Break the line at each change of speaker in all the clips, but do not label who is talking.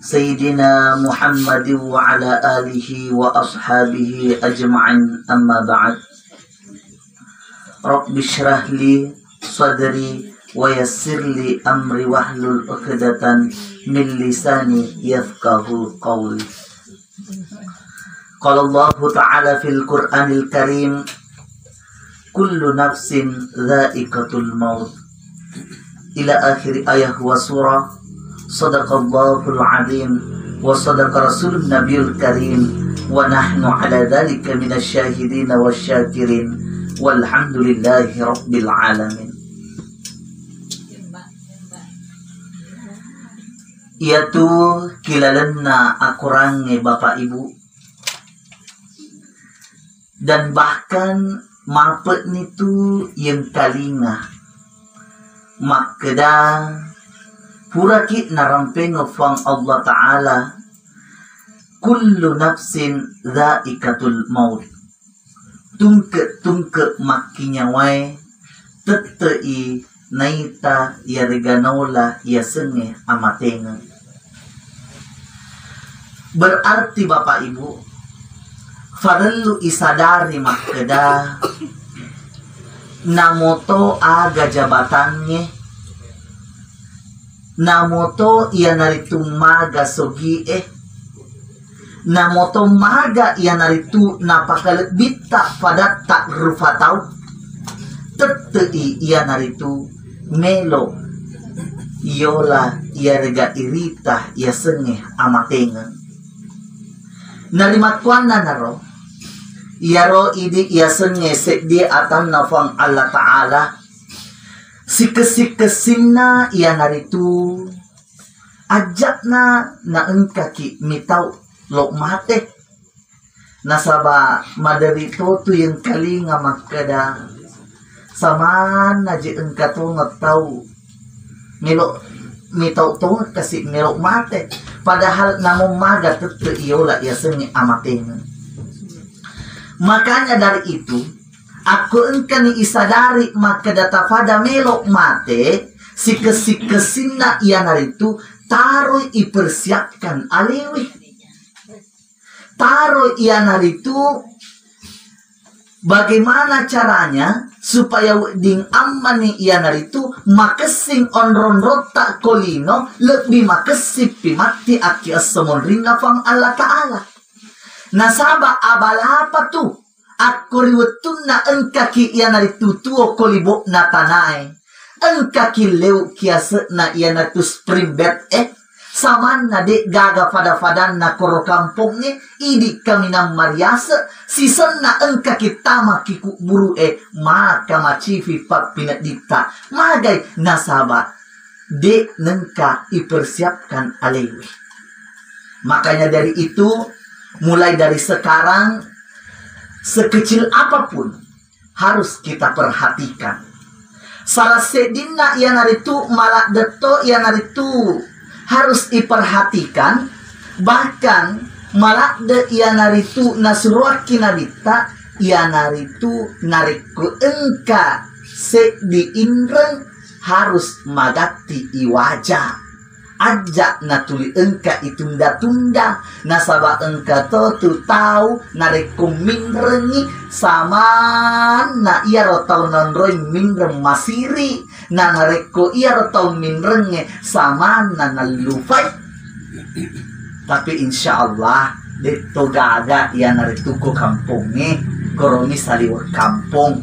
Sayyidina Muhammad wa ala alihi wa ashabihi ajma'in, amma ba'd. Rabbi shrah li sadri wa yassir li amri wahlul 'uqdatan min lisani yafqahu qawli. Qala Allah ta'ala fil Qur'anil Karim, kullu nafsin dha'iqatul maut, ila akhir ayat wa surah. Sadaqallahul azim wa sadaqa rasulun nabiyul karim wa nahnu ala dhalika minasyahidina wasyakirin walhamdulillahi rabbil alamin. Iatu kilalenna akurange Bapak Ibu, dan bahkan mapet nitu yang kalinga makeda puraki narampe ngefang Allah Ta'ala, kullu nafsin dha'iqatul maut, tungke makinya wae tetei naita ya reganola ya senge amatenga. Berarti Bapak Ibu, farelu isadari makeda namoto aga jabatannya, namoto ia naritu maga sogi namoto maga ia naritu napakalet bita pada tak rufatau tetei ia naritu melo iola ia rega irita ia sengeh amatenga. Narimatkuana naro ia ro idi ia sengeh sekdi atam nafang Allah Ta'ala, sikesina ia naritu ajakna na engkaki mitau lo mate nasaba madarito tu yang kalinga makada saman naji engkato ngatau milo mitau to kasi milo mate, padahal namo maga tete iola ia sengi amatenga. Makanya dari itu aku engkani isadari maka data pada melok mate sikesina ia naritu taruh ipersiapkan alewi, taruh ia naritu bagaimana caranya supaya ding amani ia naritu makesing onron rota kolino lebih makesip pimati aki asamon ringa fang Allah Ta'ala. Nasaba abalapa tu aku riwetun na engkaki ia naritu tuo kolibok na tanai, engkaki leu kiasa na ia naritu sprimbet saman na dek gaga pada-fadan na koro kampungnya idi kami na mariasa sisen na engkaki tama kiku buru maka macivi pak pinadita magai nasaba dek nengka ipersiapkan alewi. Makanya dari itu mulai dari sekarang sekecil apapun harus kita perhatikan. Salah sedina ia naritu malak deto ia naritu harus diperhatikan. Bahkan malak de ia naritu nasruaki nabita ia naritu nariku engka se di indreng harus magati iwaja. Ajak natuli engka itunda-tunda nasaba engka tu tahu nareku minrengi sama na ia rotau nonroi minreng masiri na nareko ia rotau minrenge sama na nalufai. Tapi insya Allah deto gaga ia naretuko kampungnya koroni saliwar kampung.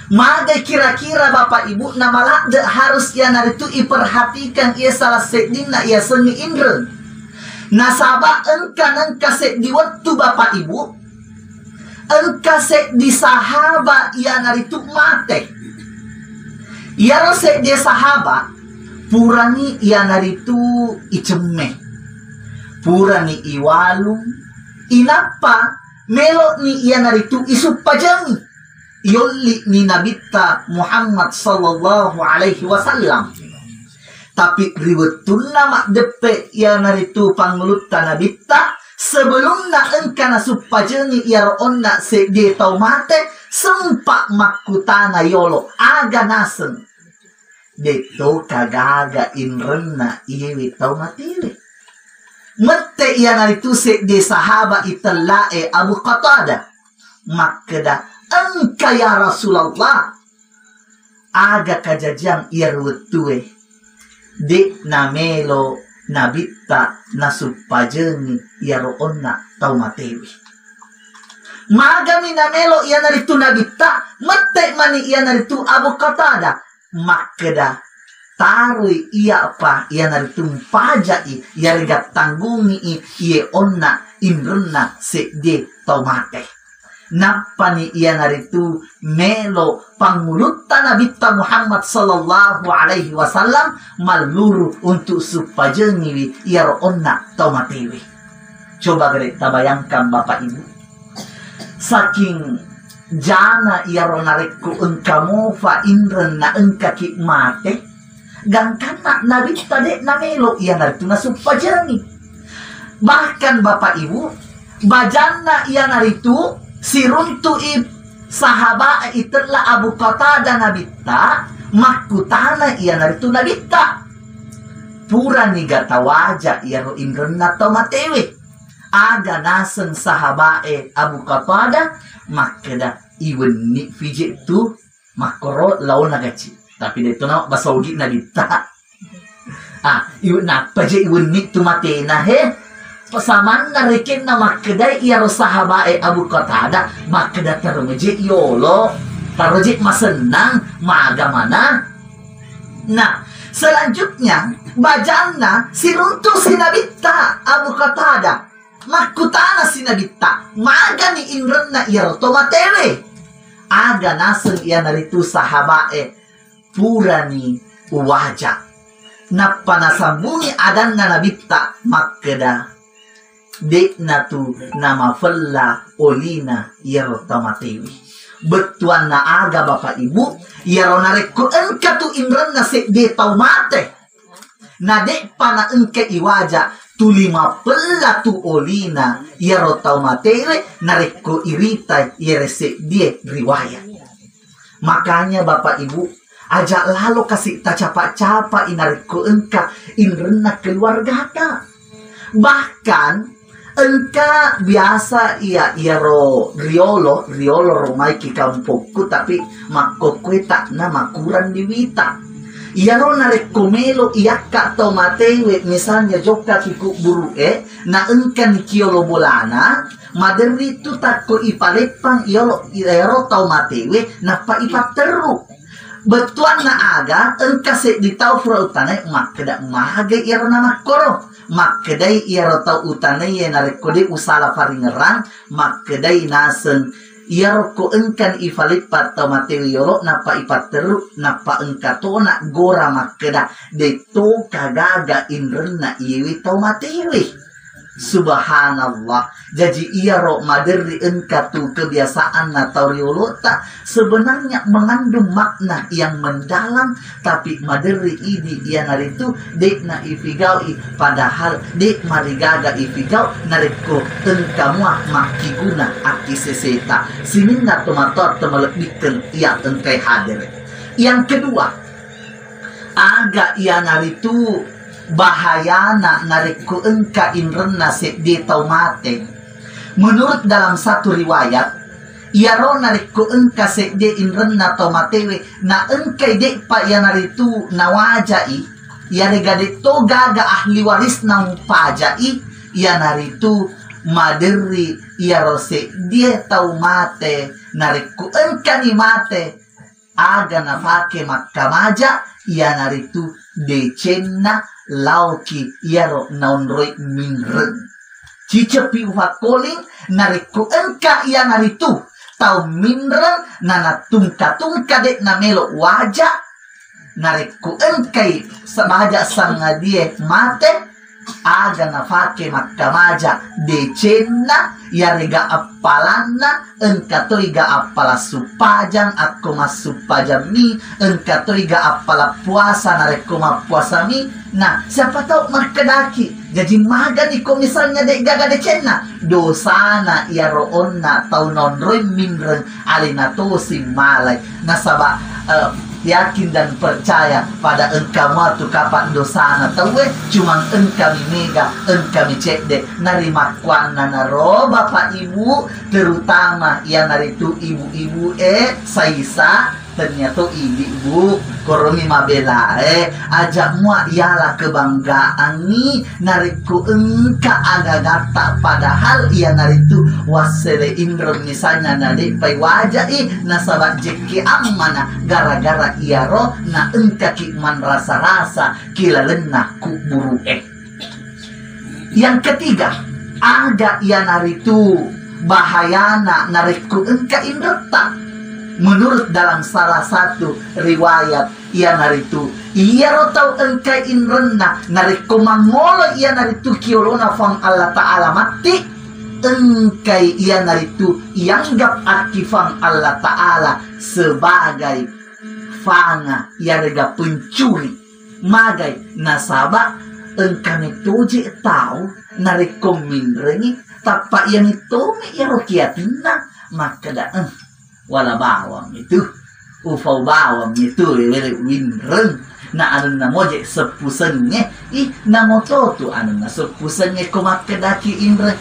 Maka kira-kira Bapak Ibu namalah harus ia naritu iperhatikan ia salah sedina ia sengi indren. Nasaba engka sek di waktu Bapak Ibu engka sek di sahaba ia naritu mate. Ia sek di sahaba purani ia naritu iceme, purani iwalu inapa melo ni ia naritu isupajangi yoli ni nabita Muhammad sallallahu alaihi wasallam. Tapi riwetun nama depe ia naritu pangluta nabita sebelum na engkana supajeni ia onna se de tau mate sempak makutana yolo aga nasen Deto kagaga inrenna iwi tau matili. Mette iya naritu se de sahaba italae Abu Qatada. Makada engka ya Rasulullah. Aga kajajang irwetue. De namelo nabitta nasupajeni yaroonna tau matewi. Magami namelo iya naritu nabitta. Mette mani iya naritu Abu Qatada. Makada tarui iya apa iya naritu pajai iya regat tanggungi iya onna imrena de tau mate. Napani iya naritu melo pangulutan Nabitta Muhammad sallallahu alaihi wasallam maluru untuk supajengi iya onna tau matewi. Coba gede tabayangkan Bapak Ibu. Saking jana iya ronareko engkamo fa indren na engka ki mate gangkana nabitta de namelo iya naritu nasupajani. Bahkan Bapak Ibu bajanna iya naritu siruntu sahaba itella Abu Qatada nabitta makutana iya naritu nabitta pura ni gatawaja iya ro indren na tomatewe aga nasen sahabae Abu Qatada makada iwenni fije tu makoro lawan nagaci tapi dito na basaugi na dita iwen na paje iwenni tu matena he pasaman na reken na makada iyaro sahabae Abu Qatada makada tarumeje yolo taroje masenang magamana. Nah selanjutnya bajana siruntu sinabita Abu Qatada makutana sinabitta magani inrenna iyaroto matewe aga nasen iya naritu sahabae purani waja napanasambungi adanna nabitta makeda dekna tu nama fella olina iyaroto matewe betuan na aga Bapak Ibu iyaronareko engka tu inrenna se de tau mate na dek pana engke iwaja tu 50 tu olina iaro tau matewe nareko irita yerese die riwayat. Makanya Bapak Ibu ajak lalu kasih ta capa-capa inareko engka inrena keluarga ta. Bahkan engka biasa iaro riolo romai ki kampungku tapi makokwe tak na makuran diwita. Iaro nareko melo iaka tau matewe misalnya joka kiku buru na engkan kiolo bolana maderi tu tako ipalepang iaro tau matewe na pa ipateru betuan na aga engka se ditau fura utane makeda mahage iaro na makoro makedai iaro tau utane ye nareko de usala paringeran makedai nasen iaro ko engkan ifalipat tau matewi yolo napa ipateru napa engkatona gora makeda de to kagaga inrena iwi tau matewi. Subhanallah. Jadi iaro maderi engkatu kebiasaan atau riolo tak sebenarnya mengandung makna yang mendalam tapi maderi ini ia naritu dek na ifigaui padahal dek marigaga ifigau nariko engkamua makiguna aki seseta sininga tomator temelebihkan ia engkai hadir. Yang kedua aga ia naritu bahayana nareko engka inrena se de tau mate. Menurut dalam satu riwayat iaro nareko engka se de inrena tau matewe na engkai de pa ya naritu nawajai ya regade to gaga ahli waris na pajai ya naritu maderi iaro se de tau mate nareko engka ni mate aga nafake makamaja ya naritu decenna lauki iaro naunroi minren cicepi uhakoling nariku engka ia naritu tau minren nana tungka dek namelo wajah nariku engkai samaja sangadie mate aga nafake makamaja decenna ya rega apalana engka toiga apala supajang aku masupajang mi engka toiga apala puasa nareko puasa mi. Nah siapa tahu makedaki jadi maga ni ko misalnya dek gaga decenna dosana ya roonna tau nonroy minren alina to si malai nasaba yakin dan percaya pada engkau tu kapan dosana tawe cuman engkau mega engkau cek dek narima kuana naro bapak ibu terutama yang naritu ibu-ibu saisa ternyata ibu koroni mabela ajak mua ialah kebanggaan ni nariku engka agagata padahal ia naritu wasele indro misalnya nari pai wajah nasabat jeki amana gara-gara ia roh na engka ki man rasa-rasa kila lenah kuburu Yang ketiga aga ia naritu bahayana nariku engka indreta. Menurut dalam salah satu riwayat ia naritu ia rotau engkai inrenna nariku mangolo ia naritu kiolona fang Allah Ta'ala mati engkai ia naritu ianggap akifang Allah Ta'ala sebagai fanga ia rega pencuri magai nasaba engkami toje tahu nariku minrengi tapak yang itu ia rokiatina maka dah wala bawang itu ufau bawang itu winreng na anu na moje sepusenge na mototu anu na sepusenge ko makedaki indra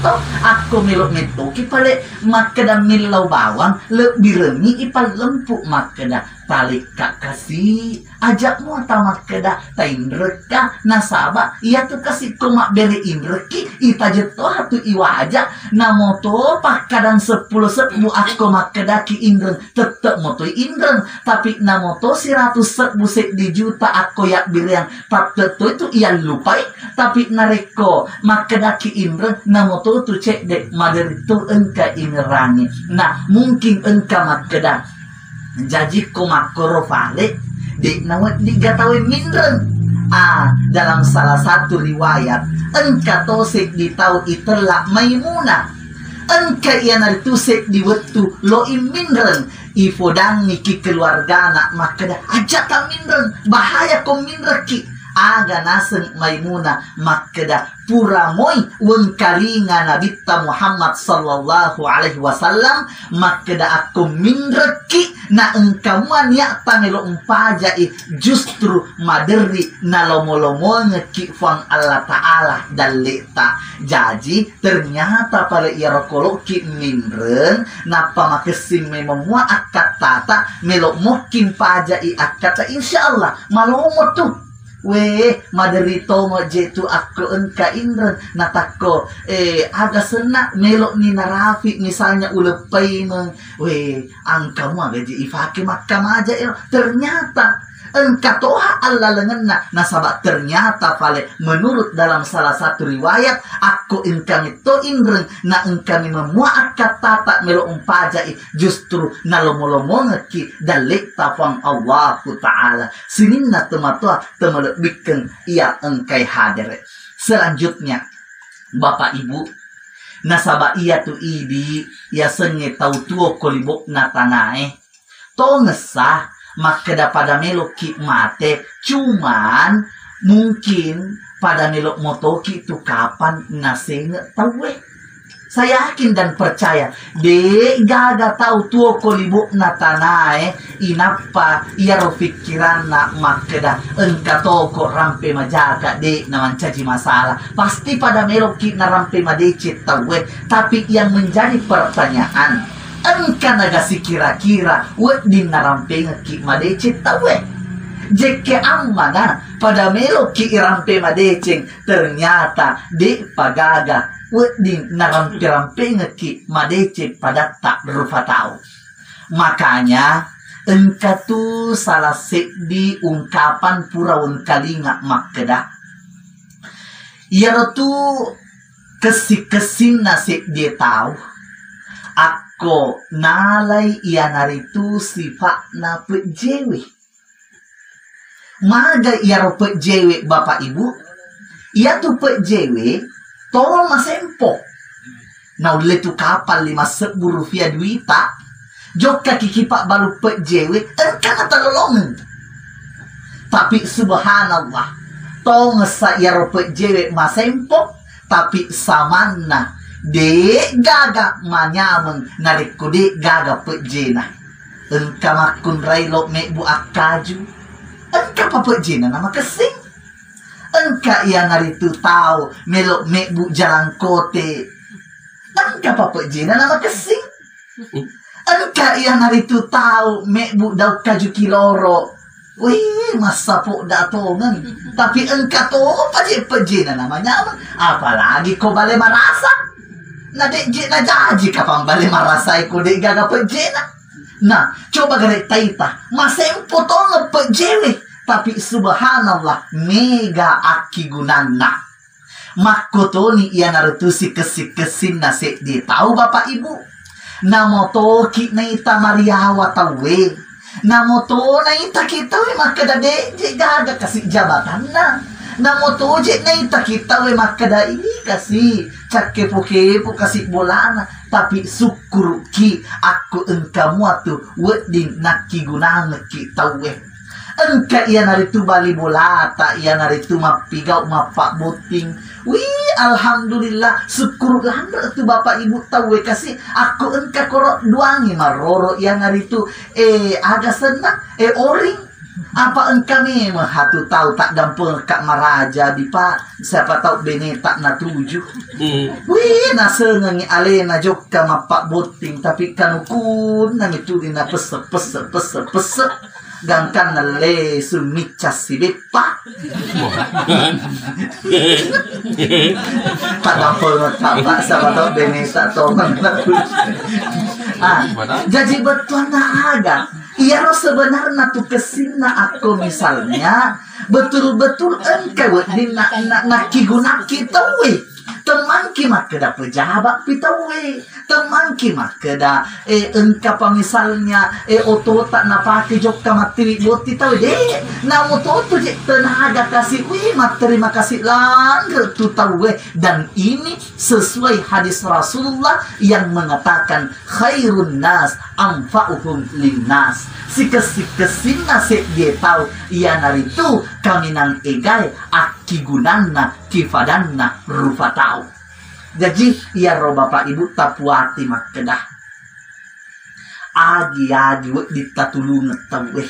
to aku melok metoki pale makeda milau bawang lebih rengi ipal lempuk makeda talik kasih ajak mu ta makeda ta indreka nasaba ia tu kasih ko mak bere indreki ita jeto hatu iwaja na moto pakadang 10 aku makeda ki indreng tetep moto indreng tapi na moto 100 busek di juta aku yak bilang patteto itu ia lupai tapi nareko makeda ki indreng na moto tu cek dek maderito engka inerangi nah mungkin engka makeda jadi komakoro vale di nawat digatawin mindreng dalam salah satu riwayat engka tosek di tau iterla Maimunah engka ia naritusek di wetu lo imindreng ifodangi ki keluargana makada ajak ka mindreng bahaya ko mindreki aga nasen Maimunah makada pura moy weng kalinga Nabi Muhammad sallallahu alaihi wasallam makada aku mindreki na engkamuan ya tamelo empajai justru maderi na lomo-lomo ngeki fang Allah Ta'ala dalita jadi ternyata pada ia rokolo ki mindreng napa makesim memua akat tata melo mokin pajai akata insyaallah malomo tuh maderito mo jetu aku engka indren natako aga senak melok ni narafi misalnya ulepai meng angka mo gaji ifake makam aja ternyata engka toha Allah lengenna nasabak ternyata vale menurut dalam salah satu riwayat aku engkami to indren na engkami memua akat tata melo umpajai justru na lomo-lomo ngeki dalik tafang Allah Ta'ala sininna tematua temelebikkan ia engkai hadir selanjutnya Bapak Ibu nasabak ia tu idi ia senge tau tuo kolibok na tanae to ngesah maka pada melok ki mate cuman mungkin pada melok motoki itu kapan nasenge tawe saya yakin dan percaya de gaga tahu tuo kolibuk natanae inapa ia ro pikiran na makeda engka toko rampe majaga de naman caci masalah pasti pada melok ki na rampe madecit tawe tapi yang menjadi pertanyaan engka nagasi kira-kira wedin narampe ngeki madecet tawe jeke amana pada melo ki irampe madeceng ternyata de pagaga wedin narampe ngeki madecet pada tak rupa tahu makanya engka tu salah di ungkapan puraun kalinga makeda ia tu kesik-kesin nasib dia tahu ako nalay ia naritu sifat na pejewe maga ia ro pejewe Bapak Ibu ia tu pejewe tolong masempo na ule tu kapal 5,000 rupiah duita joka kikipak baru pejewe engkana talolongan tapi subhanallah tong sa ia ro pejewe masempo tapi samana de gaga manyameng nariko de gaga pejena engka makun railo me bu akaju, engka papejina nama kesing, engka ia naritu tahu melok me bu jalan kote, engka papejina nama kesing, engka ia naritu tahu me bu daun kaju kiloro, wih masa po datongan, tapi engka to pejina namanya apa? Apalagi kau bale marasa, nade jina jaji kapang bale marasa iku dek gaga pejina. Nah, coba gare taita, masempo to ngepejewe, tapi subhanallah mega aki gunana. Makotoni ia narutusi kesik-kesin nase di tahu bapak ibu. Namoto ki naita mariawa tawe. Namoto naita kita we makadade je gaga kasih jabatan na. Namoto je naita kita we makada ini kasih cakepo-kepo kasih bolana. Tapi syukur ki aku engka muatu wedin naki gunana ki tawe. Engka ia naritu bali bolata, ia naritu mapigau mapak boting. Wih, alhamdulillah, syukur landa tu bapak ibu tawe kasih aku engka korok duangi maroro ia naritu agak senang oring. Apa engka memang hatu tahu tak dampung kak maraja di pak siapa tahu bene tak na tujuh. Wih nasengengi alena joka mapak boting tapi kanukun nang itu dina pese gangkan nale sumicas si bepa. Tak dampung kak pak siapa tahu bene tak tahu na jadi betul na agak. Iya roh sebenarnya tuh kesina aku misalnya betul-betul engkau di nak kigunaki tawe teman kimak keda pejabat pitawe teman kimak keda engkau pa misalnya oto tak napake jokka materi boti tawe deh namu tuh je tenaga kasih terima kasih langgar tu tawe dan ini sesuai hadis Rasulullah yang mengatakan khairun nas anfa'uhum linnas. Sikes-sikesin nasib dia tahu ia naritu kami nang egai aki gunanna kifadanna rupa tahu. Jadi ia roh bapak ibu tapuati makedah. Agi wek ditatulung tahu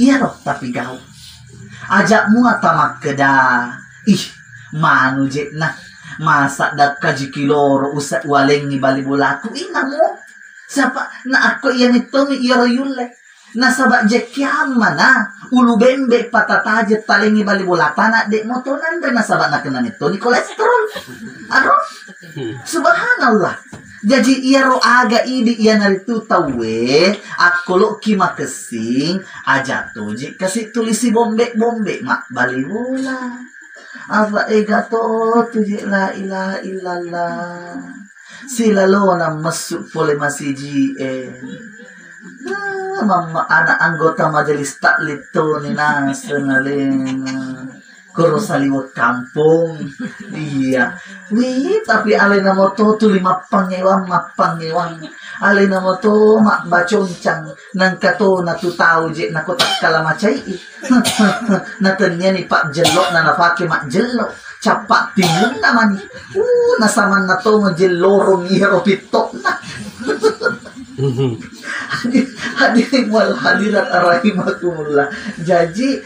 iya roh tapi gau. Ajak muata makedah. Ih manu je nah masa dak kaji kiloro usah walengi bali bolaku inamu. Siapa na ako yan ito ni Iroyule na sabak jekyam mana ulu bembe patatajet talingi balibolata na dek motonan na sabak na kena nito ni kolesterol aro subhanallah jadi iro aga idi iya naritu tawe ako lo kima kesing aja toje kasi tulisi bombe mak balibola apa egato tuje la ilaha illallah sila lo na masuk pole masiji mama anak anggota majelis taklim to ni na sengalin kuro saliwat kampung iya wih tapi alay na mo to lima pangewang alay na mo to mak baconcang nang kato na tutaw je na kotak kalamacay natanya ni pak jelok na napake mak jelok capak tinggal naman nasaman na to ngelorong iropitok na hadirin wal hadirat rahimakumullah. Jadi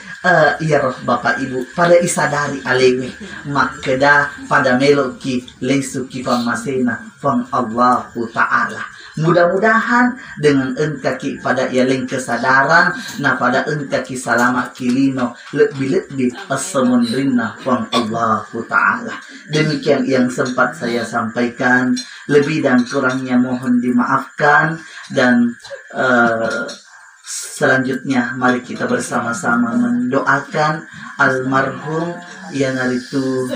iya roh bapak ibu pada isadari alewi makeda pada meloki lesuki pamasena fang Allahu ta'ala. Mudah-mudahan dengan engkaki pada ialing kesadaran na pada engkaki salamat kilino lebih asamunrinna fang Allahu ta'ala. Demikian yang sempat saya sampaikan, lebih dan kurangnya mohon dimaafkan dan selanjutnya mari kita bersama-sama mendoakan almarhum yang itu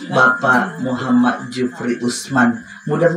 Bapak Muhammad Jufri Usman. Mudah-mudahan